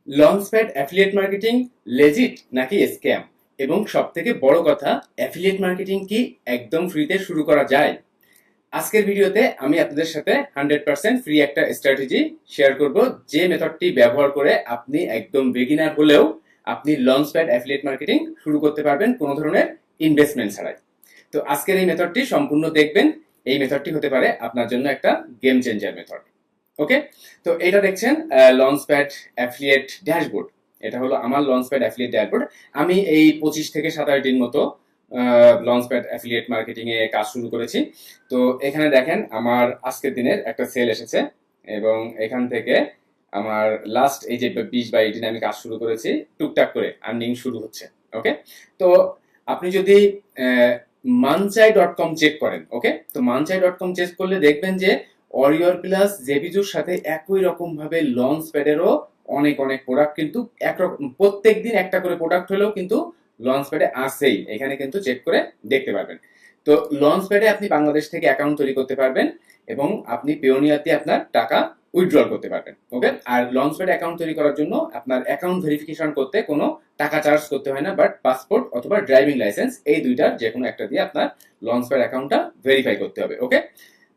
Launchpad affiliate marketing legit নাকি scam, এবং সব থেকে বড় কথা, অ্যাফিলিয়েট মার্কেটিং কি একদম ফ্রিতে শুরু করা যায়? আজকের ভিডিওতে আমি আপনাদের সাথে 100% ফ্রি একটা স্ট্র্যাটেজি শেয়ার করব, যে মেথডটি ব্যবহার করে আপনি একদম বিগিনার হলেও আপনি লঞ্চপ্যাড অ্যাফিলিয়েট মার্কেটিং শুরু করতে পারবেন কোনো ধরনের ইনভেস্টমেন্ট ছাড়াই। তো আজকের এই মেথডটি সম্পূর্ণ দেখবেন। এই মেথডটি হতে পারে আপনার জন্য একটা গেম চেঞ্জার মেথড। ওকে, তো এটা দেখছেন লঞ্চপ্যাড অ্যাফিলিয়েট ড্যাশবোর্ড। এটা হলো আমার লঞ্চপ্যাড অ্যাফিলিয়েট ড্যাশবোর্ড। আমি এই 25 থেকে 27 দিন মতো লঞ্চপ্যাড অ্যাফিলিয়েট মার্কেটিং এ কাজ শুরু করেছি। তো এখানে দেখেন আমার আজকের দিনের একটা সেল এসেছে, এবং এখান থেকে আমার লাস্ট এই যে 20-22 দিনে আমি কাজ শুরু করেছি, টুকটাক করে আর্নিং শুরু হচ্ছে। ওকে, তো আপনি যদি মানচাই.কম চেক করেন, ওকে, তো মানচাই.কম চেক করলে দেখবেন যে অরিয়র প্লাস জেবিজুর সাথে একই রকম ভাবে লঞ্চ প্যাডেরও অনেক অনেক প্রোডাক্ট কিন্তু একরকম, প্রত্যেক দিন একটা করে প্রোডাক্ট হলেও কিন্তু লঞ্চ প্যাডে আসেই, এখানে কিন্তু চেক করে দেখতে পারবেন। তো লঞ্চ প্যাডে আপনি বাংলাদেশ থেকে অ্যাকাউন্ট তৈরি করতে পারবেন, এবং আপনি পেওনিয়ার দিয়ে আপনার টাকা উইথড্রল করতে পারবেন। ওকে, আর লঞ্চ প্যাড অ্যাকাউন্ট তৈরি করার জন্য আপনার অ্যাকাউন্ট ভেরিফিকেশন করতে কোনো টাকা চার্জ করতে হয় না, বাট পাসপোর্ট অথবা ড্রাইভিং লাইসেন্স এই দুইটার যে কোনো একটা দিয়ে আপনার লঞ্চ প্যাড অ্যাকাউন্টটা ভেরিফাই করতে হবে। ওকে,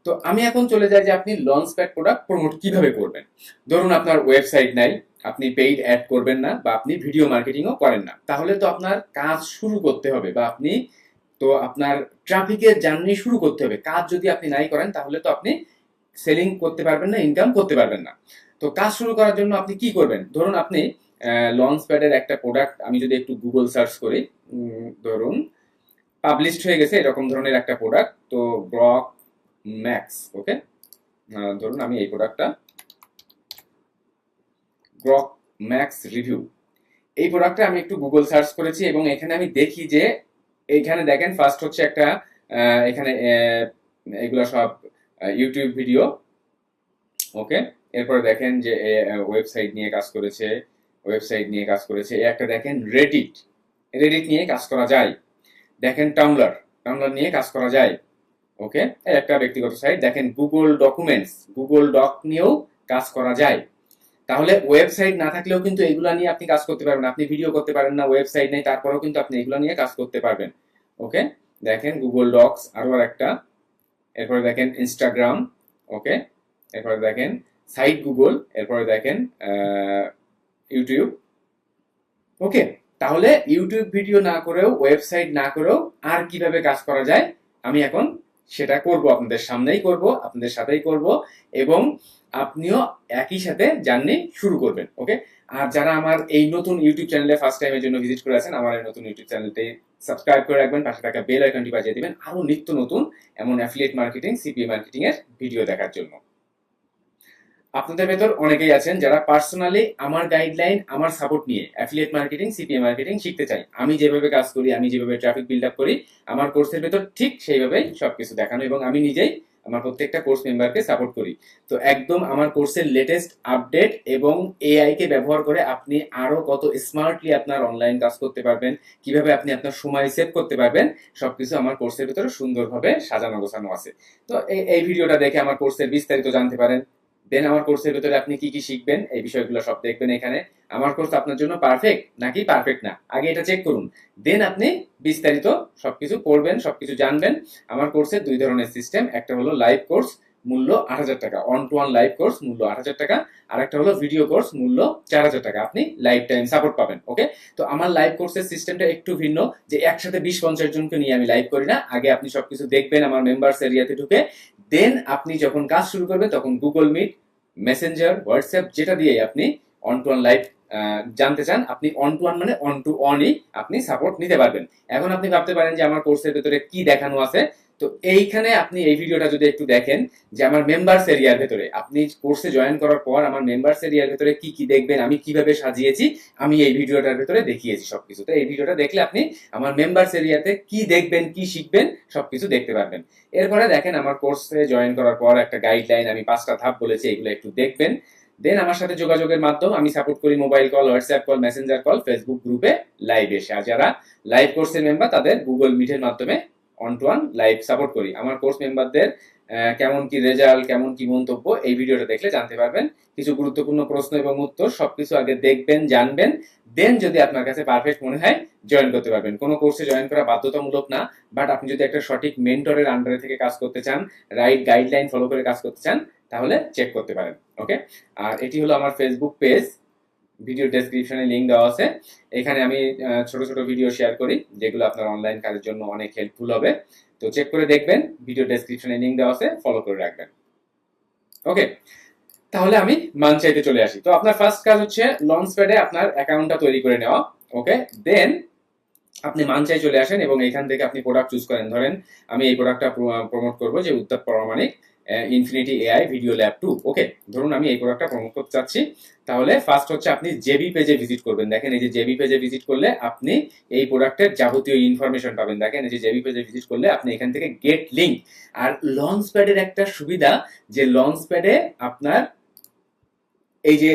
তো আমি এখন চলে যাই যে আপনি লঞ্চপ্যাড প্রোডাক্ট প্রমোট কিভাবে করবেন। ধরুন আপনার ওয়েবসাইট নাই, আপনি পেইড অ্যাড করবেন না, বা আপনি ভিডিও মার্কেটিংও করেন না, তাহলে তো আপনার কাজ শুরু করতে হবে, বা আপনি তো আপনার ট্রাফিকের জার্নি শুরু করতে হবে। কাজ যদি আপনি নাই করেন তাহলে তো আপনি সেলিং করতে পারবেন না, ইনকাম করতে পারবেন না। তো কাজ শুরু করার জন্য আপনি কি করবেন? ধরুন আপনি লঞ্চপ্যাডের একটা প্রোডাক্ট, আমি যদি একটু গুগল সার্চ করি, ধরুন পাবলিশড হয়ে গেছে এরকম ধরনের একটা প্রোডাক্ট, তো গ্রক ম্যাক্স। ওকে, ধরুন আমি এই প্রোডাক্টটা গ্রক ম্যাক্স রিভিউ, এই প্রোডাক্টটা আমি একটু গুগল সার্চ করেছি, এবং এখানে আমি দেখি যে এইখানে দেখেন ফার্স্ট হচ্ছে একটা এখানে এগুলো সব ইউটিউব ভিডিও। ওকে, এরপরে দেখেন যে ওয়েবসাইট নিয়ে কাজ করেছে, ওয়েবসাইট নিয়ে কাজ করেছে। একটা দেখেন রেডিট, রেডিট নিয়ে কাজ করা যায়। দেখেন টামলার, টামলার নিয়ে কাজ করা যায়। ওকে, একটা ব্যক্তিগত সাইট। দেখেন গুগল ডকুমেন্টস, গুগল ডক নিয়েও কাজ করা যায়। তাহলে ওয়েবসাইট না থাকলেও কিন্তু এগুলা নিয়ে আপনি কাজ করতে পারবেন। আপনি ভিডিও করতে পারেন না, ওয়েবসাইট নেই, তারপরেও কিন্তু আপনি এগুলা নিয়ে কাজ করতে পারবেন। ওকে, দেখেন গুগল ডক্স, আরো একটা। এরপরে দেখেন ইনস্টাগ্রাম। ওকে, এরপরে দেখেন সাইট গুগল, এরপরে দেখেন ইউটিউব। ওকে, তাহলে ইউটিউব ভিডিও না করেও, ওয়েবসাইট না করেও আর কিভাবে কাজ করা যায়, আমি এখন সেটা করব, আপনাদের সামনেই করব, আপনাদের সাথেই করব, এবং আপনিও একই সাথে জার্নি শুরু করবেন। ওকে, আর যারা আমার এই নতুন ইউটিউব চ্যানেলে ফার্স্ট টাইমের জন্য ভিজিট করে আছেন, আমার এই নতুন ইউটিউব চ্যানেলটি সাবস্ক্রাইব করে রাখবেন, পাশে থাকা বেল আইকনটি বাজিয়ে দিবেন আরো নিত্য নতুন এমন অ্যাফিলিয়েট মার্কেটিং, সিপিএ মার্কেটিং এর ভিডিও দেখার জন্য। আপনাদের ভেতর অনেকেই আছেন যারা পার্সোনালি আমার গাইডলাইন, আমার সাপোর্ট নিয়ে অ্যাফিলিয়েট মার্কেটিং, সিপিএ মার্কেটিং শিখতে চাই। আমি যেভাবে কাজ করি, আমি যেভাবে ট্রাফিক বিল্ড আপ করি, আমার কোর্সের ভেতর ঠিক সেইভাবেই সবকিছু দেখানো, এবং আমি নিজেই আমার প্রত্যেকটা কোর্স মেম্বারকে সাপোর্ট করি। তো একদম আমার কোর্সের লেটেস্ট আপডেট এবং এআই কে ব্যবহার করে আপনি আরো কত স্মার্টলি আপনার অনলাইন কাজ করতে পারবেন, কিভাবে আপনি আপনার সময় সেভ করতে পারবেন, সবকিছু আমার কোর্সের ভেতরে সুন্দরভাবে সাজানো গোছানো আছে। তো এই ভিডিওটা দেখে আমার কোর্সের বিস্তারিত জানতে পারেন। দেন আমার কোর্সের ভিতরে আপনি কি কি শিখবেন, এই বিষয়গুলো সব দেখবেন এখানে। আমার কোর্স আপনার জন্য পারফেক্ট নাকি পারফেক্ট না, আগে এটা চেক করুন। দেন আপনি বিস্তারিত সবকিছু পড়বেন, সবকিছু জানবেন। আমার কোর্সের দুই ধরনের সিস্টেম, একটা হলো লাইভ কোর্স, মূল্য 8,000 টাকা, one to one live course মূল্য 8,000 টাকা, আর একটা হলো ভিডিও কোর্স মূল্য 4,000 টাকা, আপনি লাইফ টাইম সাপোর্ট পাবেন। ওকে, তো আমার লাইভ কোর্সের সিস্টেমটা একটু ভিন্ন, যে একসাথে 20-50 জনকে নিয়ে আমি লাইভ করি না। আগে আপনি সবকিছু দেখবেন আমার মেম্বার্স এরিয়াতে ঢুকে, দেন আপনি যখন কাজ শুরু করবেন তখন গুগল মিট, মেসেঞ্জার, হোয়াটসঅ্যাপ যেটা দিয়ে আপনি অন টু ওয়ান লাইভ জানতে চান, আপনি অন টু ওয়ান মানে অন টু অনই আপনি সাপোর্ট নিতে পারবেন। এখন আপনি ভাবতে পারেন যে আমার কোর্সের ভেতরে কি দেখানো আছে। তো এইখানে আপনি এই ভিডিওটা যদি একটু দেখেন, যে আমার মেম্বার্স এরিয়ার ভেতরে আপনি কোর্সে জয়েন করার পর আমার মেম্বার্স এরিয়ার ভেতরে কি কি দেখবেন, আমি কিভাবে সাজিয়েছি, আমি এই ভিডিওটার ভেতরে দেখিয়েছি সবকিছু। তো এই ভিডিওটা দেখলে আপনি আমার মেম্বার্স এরিয়াতে কি দেখবেন, কি শিখবেন, সবকিছু দেখতে পারবেন। এরপরে দেখেন আমার কোর্সে জয়েন করার পর একটা গাইডলাইন, আমি 5টা ধাপ বলেছি, এগুলো একটু দেখবেন। দেন আমার সাথে যোগাযোগের মাধ্যম, আমি সাপোর্ট করি mobile call, WhatsApp call, Messenger call, Facebook গ্রুপে লাইভ এসে। আর যারা লাইভ কোর্সের মেম্বার তাদের গুগল মিটের মাধ্যমে one to one live support করি। আমার কোর্স মেম্বারদের কেমন কি রেজাল্ট, কেমন কি মন্তব্য, এই ভিডিওটা দেখলে জানতে পারবেন। কিছু গুরুত্বপূর্ণ প্রশ্ন এবং উত্তর সবকিছু আগে দেখবেন, জানবেন, দেন যদি আপনার কাছে পারফেক্ট মনে হয় জয়েন করতে পারবেন। কোনো কোর্সে জয়েন করা বাধ্যতামূলক না, বাট আপনি যদি একটা সঠিক মেন্টরের আন্ডারে থেকে কাজ করতে চান, রাইট গাইডলাইন ফলো করে কাজ করতে চান, তাহলে চেক করতে পারেন। ওকে, আর এটি হলো আমার ফেসবুক পেজ, ভিডিও ডেসক্রিপশনে লিঙ্ক দেওয়া আছে। এখানে আমি ছোট ছোট ভিডিও শেয়ার করি যেগুলো আপনার অনলাইন কাজের জন্য অনেক হেল্পফুল হবে। তো চেক করে দেখবেন, ভিডিও ডেসক্রিপশনে লিঙ্ক দেওয়া আছে, ফলো করে রাখবেন। ওকে, তাহলে আমি মানচাইতে চলে আসি। তো আপনার ফার্স্ট কাজ হচ্ছে লঞ্চপ্যাডে আপনার অ্যাকাউন্টটা তৈরি করে নেওয়া। ওকে, দেন আপনি মানচাই চলে আসেন এবং এখান থেকে আপনি প্রোডাক্ট চুজ করেন। ধরেন আমি এই প্রোডাক্টটা প্রমোট করব, যে উত্তাপ প্রামাণিক ইনফিনিটি এআই ভিডিও ল্যাব 2। ওকে, ধরুন আমি এই প্রোডাক্টটা প্রমোট করতে চাচ্ছি। তাহলে ফার্স্ট হচ্ছে আপনি জেবি পেজে ভিজিট করবেন। দেখেন এই যে জেবি পেজে ভিজিট করলে আপনি এই প্রোডাক্টের যাবতীয় ইনফরমেশন পাবেন। দেখেন এই যে জেবি পেজে ভিজিট করলে আপনি এখান থেকে গেট লিংক। আর লঞ্চপ্যাডের একটা সুবিধা, যে লঞ্চপ্যাডে আপনার এই যে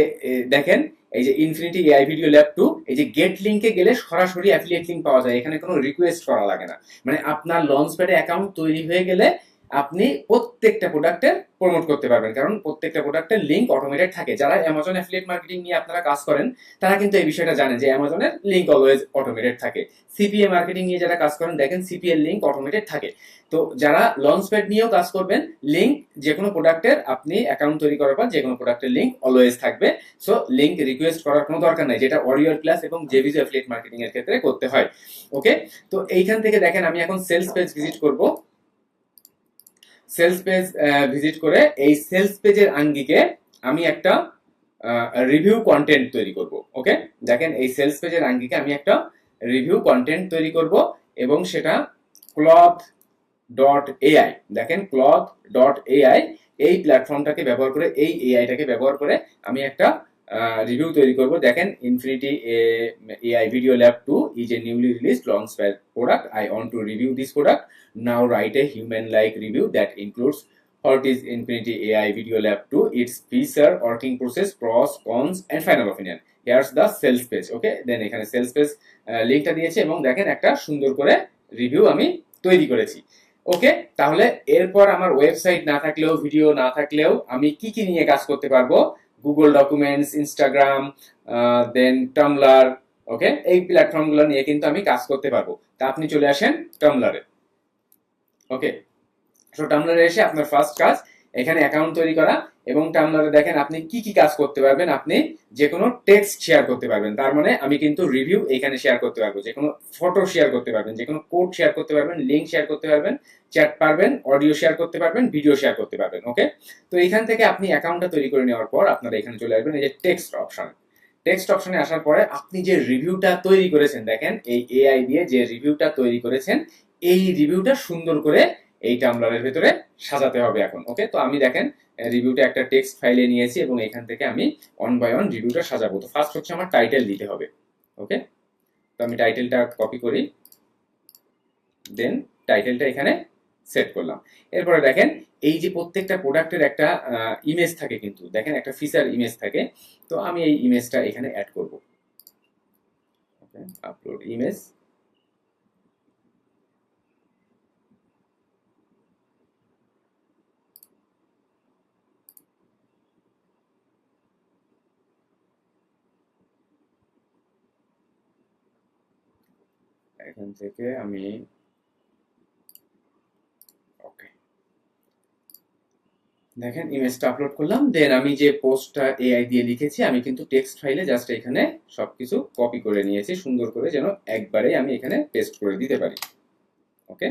দেখেন এই যে ইনফিনিটি এআই ভিডিও ল্যাব 2, এই যে গেট লিংকে গেলে সরাসরি অ্যাফিলিয়েট লিংক পাওয়া যায়। এখানে কোনো রিকোয়েস্ট করা লাগে না। মানে আপনার লঞ্চপ্যাডে অ্যাকাউন্ট তৈরি হয়ে গেলে আপনি প্রত্যেকটা প্রোডাক্টের প্রমোট করতে পারবেন, কারণ প্রত্যেকটা প্রোডাক্টের লিংক অটোমেটেড থাকে। যারা অ্যামাজন অ্যাফিলিয়েট মার্কেটিং নিয়ে আপনারা কাজ করেন, তারা কিন্তু এই বিষয়টা জানেন যে অ্যামাজনের লিংক অলওয়েজ অটোমেটেড থাকে। সিপিএ মার্কেটিং নিয়ে যারা কাজ করেন, দেখেন সিপিএ লিংক অটোমেটেড থাকে। তো যারা লঞ্চপ্যাড নিয়েও কাজ করবেন, লিংক যে কোনো প্রোডাক্টের আপনি অ্যাকাউন্ট তৈরি করার পর যে কোনো প্রোডাক্টের লিংক অলওয়েজ থাকবে। সো লিংক রিকোয়েস্ট করার কোনো দরকার নাই, যেটা ওয়ারিয়র ক্লাস এবং জেভিজো অ্যাফিলিয়েট মার্কেটিং এর ক্ষেত্রে করতে হয়। ওকে, তো এইখান থেকে দেখেন আমি এখন সেলস পেজ ভিজিট করব। সেলস পেজ ভিজিট করে এই সেলস পেজের আঙ্গিকে আমি একটা রিভিউ কন্টেন্ট তৈরি করব। ওকে, দেখেন এই সেলস পেজের আঙ্গিকে আমি একটা রিভিউ কন্টেন্ট তৈরি করব এবং সেটা ক্লথ ডট এআই, দেখেন ক্লথ ডট এআই, এই প্ল্যাটফর্মটাকে ব্যবহার করে, এই এআইটাকে ব্যবহার করে আমি একটা রিভিউ তৈরি করব। দেখেন infinity AI video lab 2 is a newly released launchpad product. I want to review this product. Now write a human-like review that includes what is Infinity AI Video Lab 2, its feature, working process, pros, cons, and final opinion. Here's the sales page. Okay, then এখানে sales page লিংকটা দিয়েছি এবং দেখেন একটা সুন্দর করে review আমি তৈরি করেছি। ওকে, তাহলে এরপর আমার ওয়েবসাইট না থাকলেও, ভিডিও না থাকলেও আমি কি কি নিয়ে কাজ করতে পারবো? গুগল ডকুমেন্টস, ইনস্টাগ্রাম, দেন টামলার। ওকে, এই প্ল্যাটফর্মগুলো নিয়ে কিন্তু আমি কাজ করতে পারবো। তা আপনি চলে আসেন টামলারে। ওকে, তো টামলারে এসে আপনার ফার্স্ট কাজ এখানে অ্যাকাউন্ট তৈরি করা, এবং টামলারে দেখেন আপনি কি কি কাজ করতে পারবেন। আপনি যে কোনো টেক্সট শেয়ার করতে পারবেন, তার মানে আমি কিন্তু রিভিউ এখানে শেয়ার করতে পারবো, যে কোনো ফটো শেয়ার করতে পারবেন, যে কোনো কোড শেয়ার করতে পারবেন, লিঙ্ক শেয়ার করতে পারবেন, চ্যাট পারবেন, অডিও শেয়ার করতে পারবেন, ভিডিও শেয়ার করতে পারবেন। ওকে, তো এখান থেকে আপনি অ্যাকাউন্টটা তৈরি করে নেওয়ার পর আপনারা এখানে চলে আসবেন এই যে টেক্সট অপশন। টেক্সট অপশনে আসার পরে আপনি যে রিভিউটা তৈরি করেছেন, দেখেন এই এআই দিয়ে যে রিভিউটা তৈরি করেছেন, এই রিভিউটা সুন্দর করে এই টামলারের ভেতরে সাজাতে হবে এখন। ওকে, তো আমি দেখেন রিভিউটা একটা টেক্সট ফাইলে নিয়েছি এবং এখান থেকে আমি ওয়ান বাই ওয়ান রিভিউটা সাজাবো। তো ফার্স্ট হচ্ছে আমার টাইটেল দিতে হবে। ওকে, তো আমি টাইটেলটা কপি করি, দেন টাইটেলটা এখানে সেট করলাম। এরপরে দেখেন এই যে প্রত্যেকটা প্রোডাক্টের একটা ইমেজ থাকে, কিন্তু দেখেন একটা ফিচার ইমেজ থাকে। তো আমি এই ইমেজটা এখানে অ্যাড করব। ওকে, আপলোড ইমেজ। এখান থেকে আমি ওকে, দেখেন ইমেজটা আপলোড করলাম, দেন আমি যে পোস্টটা এআই দিয়ে লিখেছি আমি কিন্তু টেক্সট ফাইলে জাস্ট এখানে সবকিছু কপি করে নিয়েছি সুন্দর করে, যেন একবারে আমি এখানে পেস্ট করে দিতে পারি। ওকে,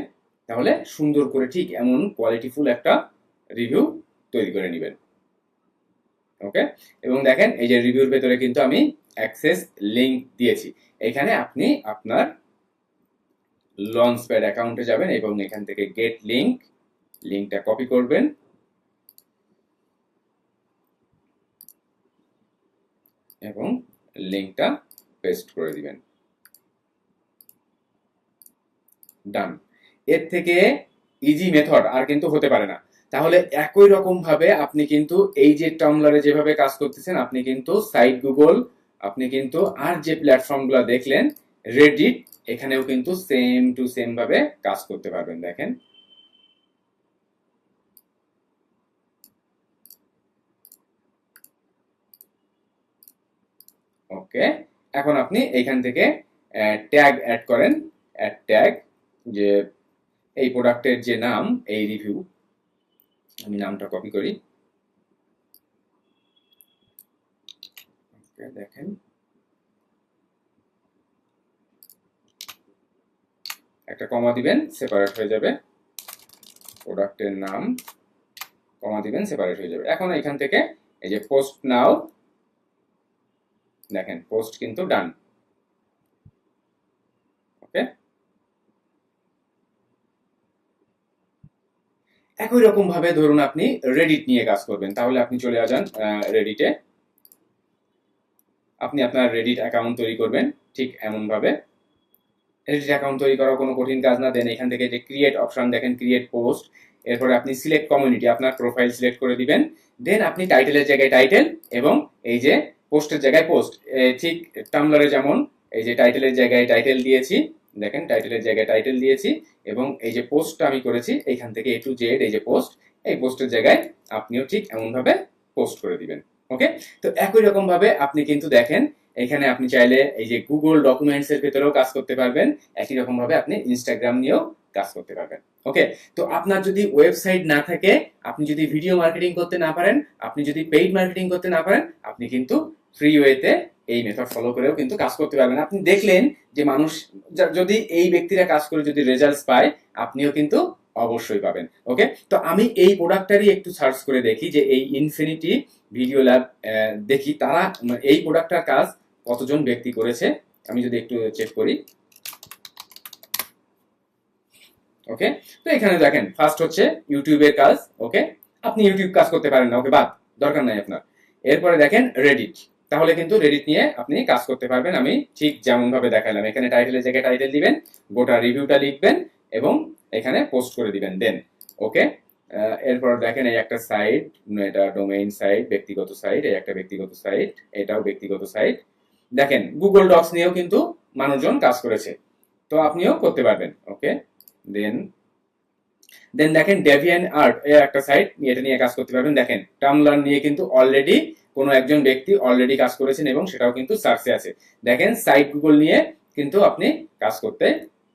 তাহলে সুন্দর করে ঠিক এমন কোয়ালিটিফুল একটা রিভিউ তৈরি করে নেবেন। ওকে, এবং দেখেন এই যে রিভিউর ভেতরে কিন্তু আমি অ্যাক্সেস লিংক দিয়েছি। এখানে আপনি আপনার লঞ্চপ্যাড অ্যাকাউন্টে যাবেন এবং এখান থেকে গেট লিংক, লিংকটা কপি করবেন এবং লিংকটা পেস্ট করে দিবেন। ডান। এর থেকে ইজি মেথড আর কিন্তু হতে পারে না। তাহলে একই রকম ভাবে আপনি কিন্তু এই যে টামলারে যেভাবে কাজ করতেছেন, আপনি কিন্তু সাইট গুগল, আপনি কিন্তু আর যে প্ল্যাটফর্মগুলো দেখলেন রেডিট, এখানেও কিন্তু সেম টু সেম ভাবে কাজ করতে পারবেন। দেখেন ওকে, এখন আপনি এইখান থেকে ট্যাগ অ্যাড করেন, অ্যাড ট্যাগ, যে এই প্রোডাক্টের যে নাম, এই রিভিউ, আমি নামটা কপি করি। দেখেন একটা কমা দিবেন, সেপারেট হয়ে যাবে, প্রোডাক্টের নাম, কমা দিবেন, সেপারেট হয়ে যাবে। এখন এখান থেকে এই যে পোস্ট নাও, দেখেন পোস্ট কিন্তু ডান। ওকে, একই রকম ভাবে ধরুন আপনি রেডিট নিয়ে কাজ করবেন, তাহলে আপনি চলে যান রেডিটে, আপনি আপনার রেডিট অ্যাকাউন্ট তৈরি করবেন ঠিক এমন ভাবে। রেডিট অ্যাকাউন্ট তৈরি করা কোনো কঠিন কাজ না। দেন এখান থেকে যে ক্রিয়েট অপশন দেখেন, ক্রিয়েট পোস্ট, এরপরে আপনি সিলেক্ট কমিউনিটি, আপনার প্রোফাইল সিলেক্ট করে দিবেন। দেন আপনি টাইটেলের জায়গায় টাইটেল এবং এই যে পোস্টের জায়গায় পোস্ট, ঠিক টামলারে যেমন এই যে টাইটেলের জায়গায় টাইটেল দিয়েছি, দেখেন টাইটেলের জায়গায় টাইটেল দিয়েছি, এবং এই যে পোস্টটা আমি করেছি এইখান থেকে A to Z, এই যে পোস্ট, এই পোস্টের জায়গায় আপনিও ঠিক এমন ভাবে পোস্ট করে দিবেন। ওকে, তো একই রকম ভাবে আপনি কিন্তু দেখেন এখানে আপনি চাইলে এই যে গুগল ডকুমেন্টস এর ভেতরেও কাজ করতে পারবেন, একই রকম ভাবে আপনি ইনস্টাগ্রাম নিয়েও কাজ করতে পারবেন। ওকে, তো আপনার যদি ওয়েবসাইট না থাকে, আপনি যদি ভিডিও মার্কেটিং করতে না পারেন, আপনি যদি পেইড মার্কেটিং করতে না পারেন, আপনি কিন্তু ফ্রি ওয়েতে এই মেথড ফলো করেও কিন্তু কাজ করতে পারবেন। আপনি দেখলেন যে মানুষ, যদি এই ব্যক্তিরা কাজ করে যদি রেজাল্টস পায়, আপনিও কিন্তু অবশ্যই পাবেন। ওকে, তো আমি এই প্রোডাক্টটারই একটু সার্চ করে দেখি যে এই ইনফিনিটি ভিডিও ল্যাব, দেখি তারা এই প্রোডাক্টটার কাজ কতজন ব্যক্তি করেছে, আমি যদি একটু চেক করি। ওকে, তো এখানে দেখেন ফার্স্ট হচ্ছে ইউটিউবের কাজ। ওকে, আপনি ইউটিউব কাজ করতে পারেন না, ওকে বাদ, দরকার নাই আপনার। এরপরে দেখেন রেডিট, তাহলে কিন্তু রেডিট নিয়ে আপনি কাজ করতে পারবেন, আমি ঠিক যেমন ভাবে দেখালাম। এখানে টাইটেলের জায়গায় টাইটেল দিবেন, গোটা রিভিউটা লিখবেন এবং এখানে পোস্ট করে দিবেন। দেন ওকে, এরপর দেখেন এই একটা সাইট, এটা ডোমেইন সাইট, ব্যক্তিগত সাইট, এই একটা ব্যক্তিগত সাইট, এটাও ব্যক্তিগত সাইট। দেখেন গুগল ডক্স নিয়েও কিন্তু মানুষজন কাজ করেছে, তো আপনিও করতে পারবেন। ওকে, দেন দেন দেখেন ডেভিয়ান আর্ট, এর একটা সাইট, এটা নিয়ে কাজ করতে পারবেন। দেখেন টামলার নিয়ে কিন্তু অলরেডি কোনো একজন ব্যক্তি অলরেডি কাজ করেছেন এবং সেটাও কিন্তু সার্চে আছে। দেখেন সাইট গুগল নিয়ে কিন্তু আপনি কাজ করতে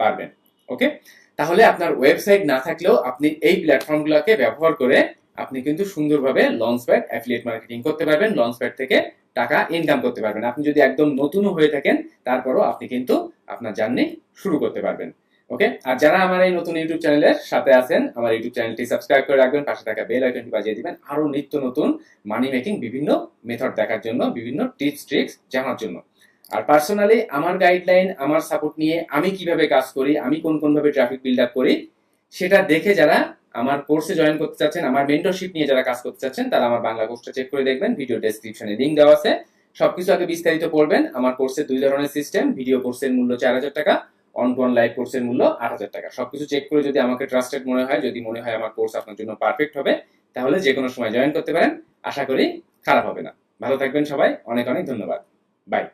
পারবেন। ওকে, তাহলে আপনার ওয়েবসাইট না থাকলেও আপনি এই প্ল্যাটফর্মগুলোকে ব্যবহার করে আপনি কিন্তু সুন্দরভাবে লঞ্চপ্যাড অ্যাফিলিয়েট মার্কেটিং করতে পারবেন, লঞ্চপ্যাড থেকে টাকা ইনকাম করতে পারবেন। আপনি যদি একদম নতুনও হয়ে থাকেন, তারপরও আপনি কিন্তু আপনার জার্নি শুরু করতে পারবেন। ওকে, আর যারা আমার এই নতুন ইউটিউব চ্যানেলের সাথে আছেন, আমার ইউটিউব চ্যানেলটি সাবস্ক্রাইব করে রাখবেন, পাশে থাকা বেল আইকনটি বাজিয়ে দিবেন আরো নিত্য নতুন মানি মেকিং বিভিন্ন মেথড দেখার জন্য, বিভিন্ন টিপস ট্রিক্স জানার জন্য। আর পার্সোনালি আমার গাইডলাইন, আমার সাপোর্ট নিয়ে আমি কিভাবে কাজ করি, আমি কোন কোন ভাবে ট্রাফিক বিল্ড আপ করি, সেটা দেখে যারা আমার কোর্সে জয়েন করতে চাচ্ছেন, আমার মেন্টরশিপ নিয়ে যারা কাজ করতে চাচ্ছেন, তারা আমার বাংলা কোর্সটা চেক করে দেখবেন, ভিডিও ডেসক্রিপশনে লিংক দেওয়া আছে। সবকিছু আগে বিস্তারিত পড়বেন। আমার কোর্সে দুই ধরনের সিস্টেম, ভিডিও কোর্সের মূল্য 4,000 টাকা, অন টু অন লাইভ কোর্সের মূল্য 8,000 টাকা। সবকিছু চেক করে যদি আমাকে ট্রাস্টেড মনে হয়, যদি মনে হয় আমার কোর্স আপনার জন্য পারফেক্ট হবে, তাহলে যে কোনো সময় জয়েন করতে পারেন। আশা করি খারাপ হবে না। ভালো থাকবেন সবাই, অনেক অনেক ধন্যবাদ, বাই।